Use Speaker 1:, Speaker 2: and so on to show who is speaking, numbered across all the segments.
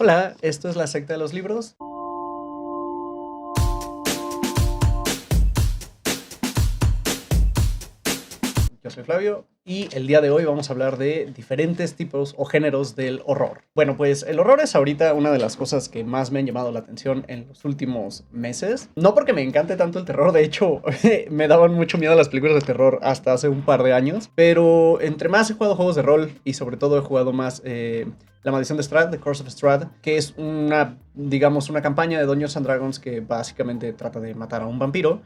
Speaker 1: Hola, esto es la secta de los libros. Yo soy Flavio y el día de hoy vamos a hablar de diferentes tipos o géneros del horror. Bueno, pues el horror es ahorita una de las cosas que más me han llamado la atención en los últimos meses. No porque me encante tanto el terror, de hecho me daban mucho miedo las películas de terror hasta hace un par de años, pero entre más he jugado juegos de rol y sobre todo he jugado más La Maldición de Strahd, The Curse of Strahd, que es digamos, una campaña de Dungeons and Dragons que básicamente trata de matar a un vampiro.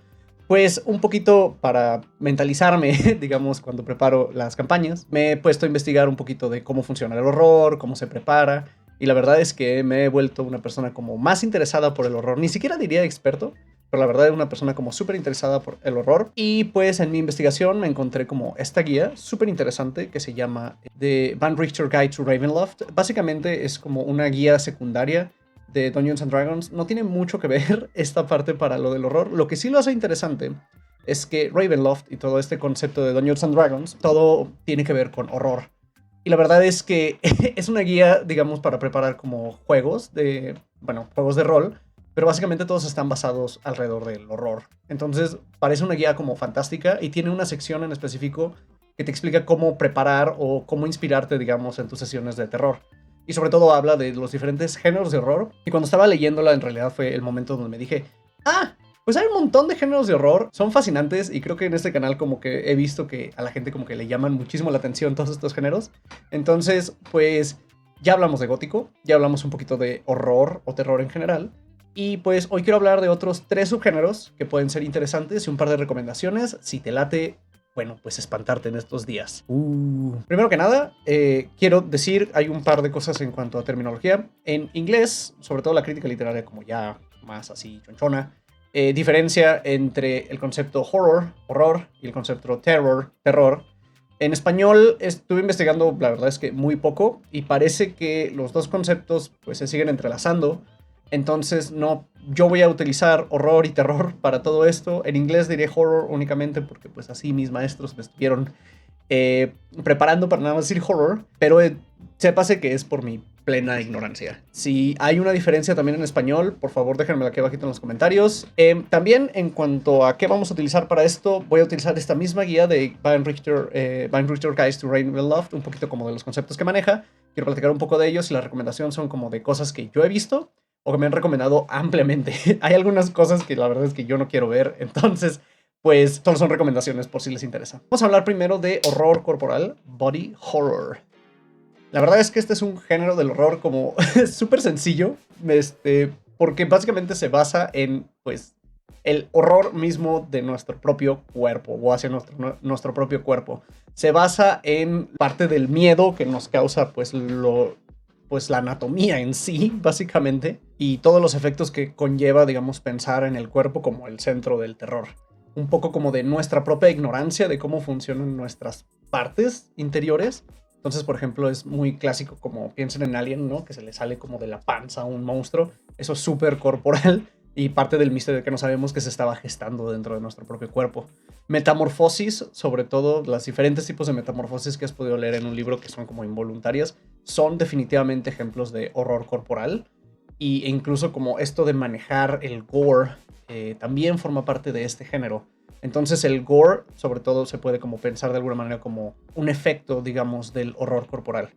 Speaker 1: Pues un poquito para mentalizarme, digamos, cuando preparo las campañas, me he puesto a investigar un poquito de cómo funciona el horror, cómo se prepara, y la verdad es que me he vuelto una persona como más interesada por el horror. Ni siquiera diría experto, pero la verdad es una persona como súper interesada por el horror. Y pues en mi investigación me encontré como esta guía súper interesante que se llama The Van Richter Guide to Ravenloft. Básicamente es como una guía secundaria de Dungeons and Dragons. No tiene mucho que ver esta parte para lo del horror. Lo que sí lo hace interesante es que Ravenloft y todo este concepto de Dungeons and Dragons, todo tiene que ver con horror. Y la verdad es que es una guía, digamos, para preparar como juegos juegos de rol, pero básicamente todos están basados alrededor del horror. Entonces parece una guía como fantástica y tiene una sección en específico que te explica cómo preparar o cómo inspirarte, digamos, en tus sesiones de terror. Y sobre todo habla de los diferentes géneros de horror. Y cuando estaba leyéndola, en realidad fue el momento donde me dije, pues hay un montón de géneros de horror, son fascinantes y creo que en este canal como que he visto que a la gente como que le llaman muchísimo la atención todos estos géneros. Entonces, pues ya hablamos de gótico, ya hablamos un poquito de horror o terror en general. Y pues hoy quiero hablar de otros 3 subgéneros que pueden ser interesantes y un par de recomendaciones si te late, bueno, pues espantarte en estos días. Primero que nada, quiero decir, hay un par de cosas en cuanto a terminología. En inglés, sobre todo la crítica literaria como ya más así chonchona, diferencia entre el concepto horror, y el concepto terror. En español estuve investigando, la verdad es que muy poco, y parece que los dos conceptos pues se siguen entrelazando. Entonces no, yo voy a utilizar horror y terror para todo esto. En inglés diré horror únicamente porque pues así mis maestros me estuvieron preparando para nada más decir horror, pero sépase que es por mi plena ignorancia. Si hay una diferencia también en español, por favor déjenmela aquí abajito en los comentarios. También en cuanto a qué vamos a utilizar para esto, voy a utilizar esta misma guía de Van Richter Guides to Ravenloft, un poquito como de los conceptos que maneja. Quiero platicar un poco de ellos y la recomendación son como de cosas que yo he visto o que me han recomendado ampliamente. Hay algunas cosas que la verdad es que yo no quiero ver, entonces pues solo son recomendaciones por si les interesa. Vamos a hablar primero de horror corporal, body horror. La verdad es que este es un género del horror como súper sencillo, porque básicamente se basa en, pues, el horror mismo de nuestro propio cuerpo o hacia nuestro propio cuerpo. Se basa en parte del miedo que nos causa, pues, la anatomía en sí, básicamente, y todos los efectos que conlleva, digamos, pensar en el cuerpo como el centro del terror. Un poco como de nuestra propia ignorancia de cómo funcionan nuestras partes interiores. Entonces, por ejemplo, es muy clásico como piensen en Alien, ¿no? Que se le sale como de la panza a un monstruo. Eso es súper corporal y parte del misterio que no sabemos que se estaba gestando dentro de nuestro propio cuerpo. Metamorfosis, sobre todo los diferentes tipos de metamorfosis que has podido leer en un libro que son como involuntarias, son definitivamente ejemplos de horror corporal. E incluso como esto de manejar el gore también forma parte de este género. Entonces el gore, sobre todo, se puede como pensar de alguna manera como un efecto, digamos, del horror corporal.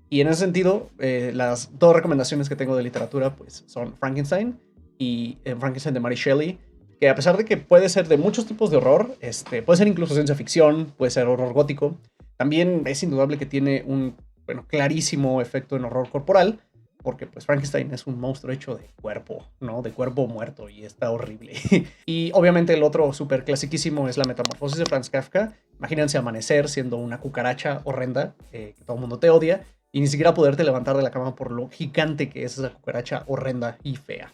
Speaker 1: Y en ese sentido, las 2 recomendaciones que tengo de literatura pues son Frankenstein y Frankenstein de Mary Shelley, que a pesar de que puede ser de muchos tipos de horror, puede ser incluso ciencia ficción, puede ser horror gótico, también es indudable que tiene un clarísimo efecto en horror corporal, porque pues Frankenstein es un monstruo hecho de cuerpo, ¿no? De cuerpo muerto y está horrible. Y obviamente el otro súper clasiquísimo es la metamorfosis de Franz Kafka. Imagínense amanecer siendo una cucaracha horrenda, que todo el mundo te odia, y ni siquiera poderte levantar de la cama por lo gigante que es esa cucaracha horrenda y fea.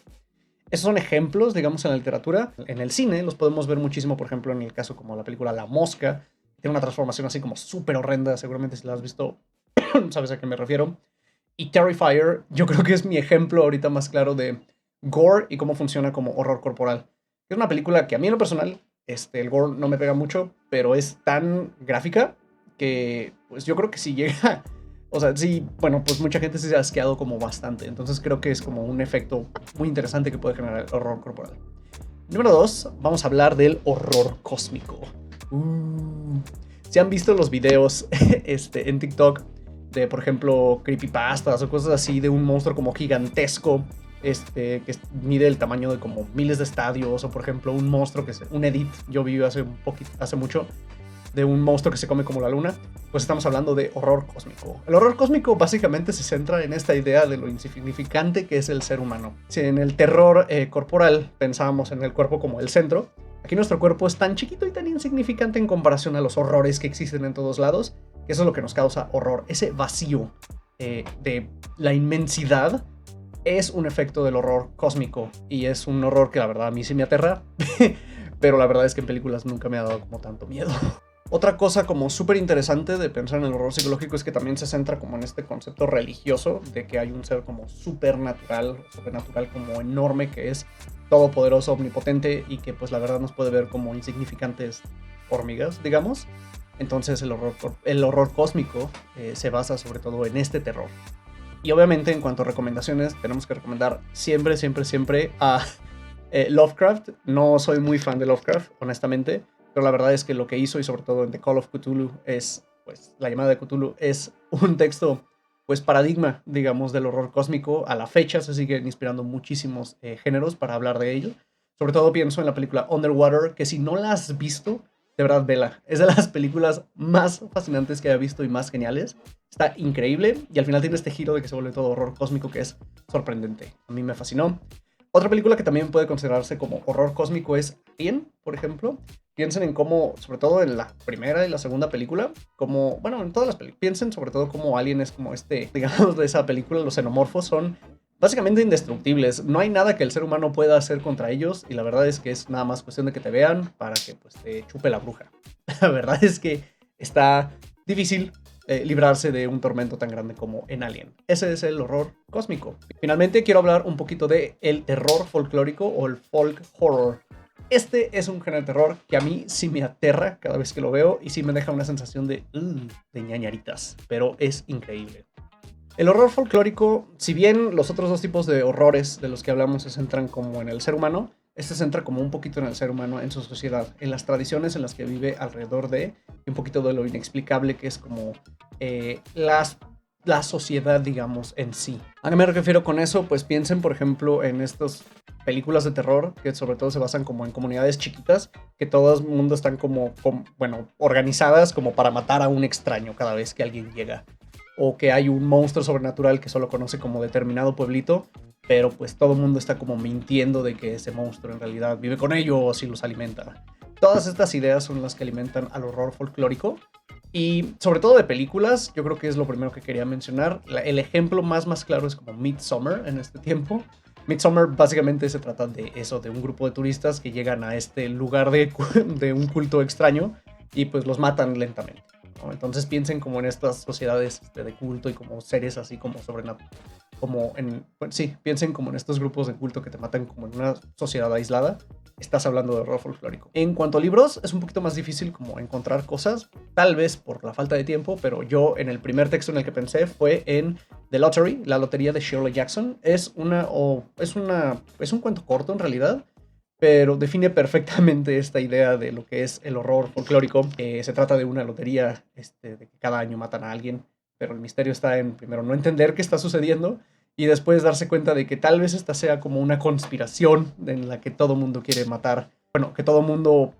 Speaker 1: Esos son ejemplos, digamos, en la literatura. En el cine los podemos ver muchísimo, por ejemplo, en el caso como la película La Mosca. Tiene una transformación así como súper horrenda, seguramente si la has visto sabes a qué me refiero. Y Terrifier, yo creo que es mi ejemplo ahorita más claro de gore y cómo funciona como horror corporal. Es una película que a mí en lo personal, el gore no me pega mucho, pero es tan gráfica que pues yo creo que si llega O sea, sí, bueno, pues mucha gente se ha asqueado como bastante. Entonces creo que es como un efecto muy interesante que puede generar el horror corporal. Número 2, vamos a hablar del horror cósmico. Si han visto los videos en TikTok de, por ejemplo, creepypastas o cosas así de un monstruo como gigantesco, que mide el tamaño de como miles de estadios, o por ejemplo un monstruo un edit, yo vi hace mucho, de un monstruo que se come como la luna, pues estamos hablando de horror cósmico. El horror cósmico básicamente se centra en esta idea de lo insignificante que es el ser humano. Si en el terror corporal pensábamos en el cuerpo como el centro, aquí nuestro cuerpo es tan chiquito y tan insignificante en comparación a los horrores que existen en todos lados, que eso es lo que nos causa horror. Ese vacío de la inmensidad es un efecto del horror cósmico, y es un horror que la verdad a mí sí me aterra, pero la verdad es que en películas nunca me ha dado como tanto miedo. Otra cosa como súper interesante de pensar en el horror psicológico es que también se centra como en este concepto religioso de que hay un ser como supernatural como enorme, que es todopoderoso, omnipotente, y que pues la verdad nos puede ver como insignificantes hormigas, digamos. Entonces el horror cósmico se basa sobre todo en este terror. Y obviamente en cuanto a recomendaciones, tenemos que recomendar siempre a Lovecraft. No soy muy fan de Lovecraft, honestamente, pero la verdad es que lo que hizo, y sobre todo en The Call of Cthulhu, pues la llamada de Cthulhu, es un texto pues paradigma, digamos, del horror cósmico. A la fecha se siguen inspirando muchísimos géneros para hablar de ello. Sobre todo pienso en la película Underwater, que si no la has visto, de verdad vela. Es de las películas más fascinantes que haya visto y más geniales. Está increíble, y al final tiene este giro de que se vuelve todo horror cósmico que es sorprendente. A mí me fascinó. Otra película que también puede considerarse como horror cósmico es Alien, por ejemplo. Piensen en cómo, sobre todo en la primera y la segunda película, como, bueno, en todas las películas, piensen sobre todo cómo Alien es como digamos, de esa película, los xenomorfos son básicamente indestructibles. No hay nada que el ser humano pueda hacer contra ellos, y la verdad es que es nada más cuestión de que te vean para que pues te chupe la bruja. La verdad es que está difícil librarse de un tormento tan grande como en Alien. Ese es el horror cósmico. Finalmente quiero hablar un poquito de el terror folclórico o el folk horror. Este es un género de terror que a mí sí me aterra cada vez que lo veo, y sí me deja una sensación de ñañaritas, pero es increíble. El horror folclórico, si bien los otros dos tipos de horrores de los que hablamos se centran como en el ser humano, este se centra como un poquito en el ser humano, en su sociedad, en las tradiciones en las que vive alrededor de, y un poquito de lo inexplicable que es como la sociedad, digamos, en sí. ¿A qué me refiero con eso? Pues piensen, por ejemplo, en estas películas de terror que sobre todo se basan como en comunidades chiquitas, que todo el mundo están como, bueno, organizadas como para matar a un extraño cada vez que alguien llega. O que hay un monstruo sobrenatural que solo conoce como determinado pueblito, pero pues todo el mundo está como mintiendo de que ese monstruo en realidad vive con ellos y los alimenta. Todas estas ideas son las que alimentan al horror folclórico. Y sobre todo de películas, yo creo que es lo primero que quería mencionar. El ejemplo más claro es como Midsommar en este tiempo. Midsommar básicamente se trata de eso, de un grupo de turistas que llegan a este lugar de un culto extraño y pues los matan lentamente, ¿no? Entonces piensen como en estas sociedades de culto y como seres así como sobrenaturales. Sí, piensen como en estos grupos de culto que te matan como en una sociedad aislada. Estás hablando de horror folclórico. En cuanto a libros, es un poquito más difícil como encontrar cosas, tal vez por la falta de tiempo, pero yo en el primer texto en el que pensé fue en The Lottery, la lotería de Shirley Jackson. Es un cuento corto en realidad, pero define perfectamente esta idea de lo que es el horror folclórico. Se trata de una lotería de que cada año matan a alguien, pero el misterio está en, primero, no entender qué está sucediendo, y después darse cuenta de que tal vez esta sea como una conspiración en la que todo mundo quiere matar, bueno, que todo mundo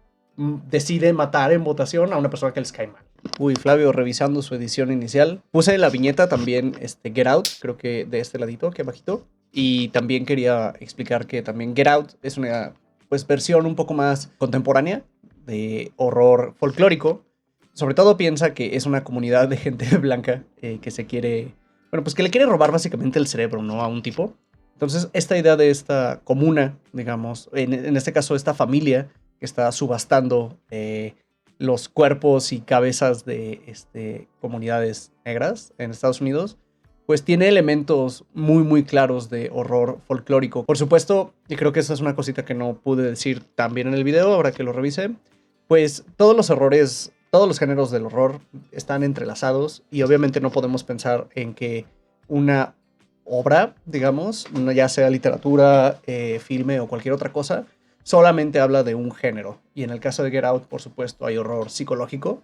Speaker 1: decide matar en votación a una persona que les cae mal. Uy, Flavio, revisando su edición inicial, puse la viñeta también Get Out, creo que de este ladito, aquí abajito, y también quería explicar que también Get Out es una pues versión un poco más contemporánea de horror folclórico. Sobre todo piensa que es una comunidad de gente blanca que se quiere, bueno, pues que le quiere robar básicamente el cerebro, ¿no? A un tipo. Entonces, esta idea de esta comuna, digamos, en este caso esta familia que está subastando los cuerpos y cabezas de comunidades negras en Estados Unidos, pues tiene elementos muy claros de horror folclórico. Por supuesto, y creo que esa es una cosita que no pude decir tan bien en el video, ahora que lo revise, pues todos los errores todos los géneros del horror están entrelazados y obviamente no podemos pensar en que una obra, digamos, ya sea literatura, filme o cualquier otra cosa, solamente habla de un género. Y en el caso de Get Out, por supuesto, hay horror psicológico.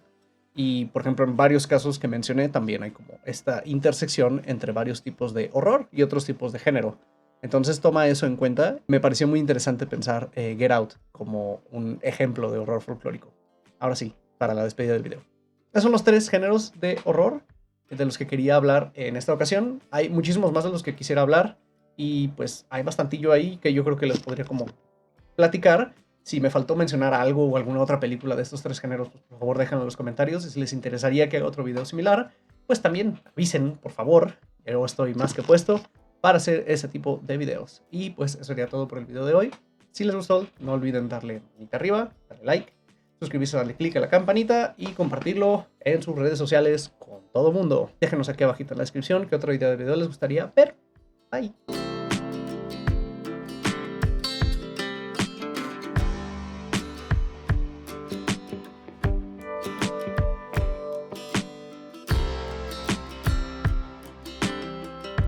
Speaker 1: Y, por ejemplo, en varios casos que mencioné, también hay como esta intersección entre varios tipos de horror y otros tipos de género. Entonces toma eso en cuenta. Me pareció muy interesante pensar Get Out como un ejemplo de horror folclórico. Ahora sí, para la despedida del video. Esos son los 3 géneros de horror de los que quería hablar en esta ocasión. Hay muchísimos más de los que quisiera hablar y pues hay bastantillo ahí que yo creo que les podría como platicar. Si me faltó mencionar algo o alguna otra película de estos 3 géneros, pues por favor déjenlo en los comentarios. Y si les interesaría que haga otro video similar, pues también avisen, por favor. Yo estoy más que puesto para hacer ese tipo de videos. Y pues eso sería todo por el video de hoy. Si les gustó, no olviden darle manita arriba, darle like, suscribirse, darle click a la campanita y compartirlo en sus redes sociales con todo el mundo. Déjenos aquí abajito en la descripción qué otra idea de video les gustaría ver. Bye.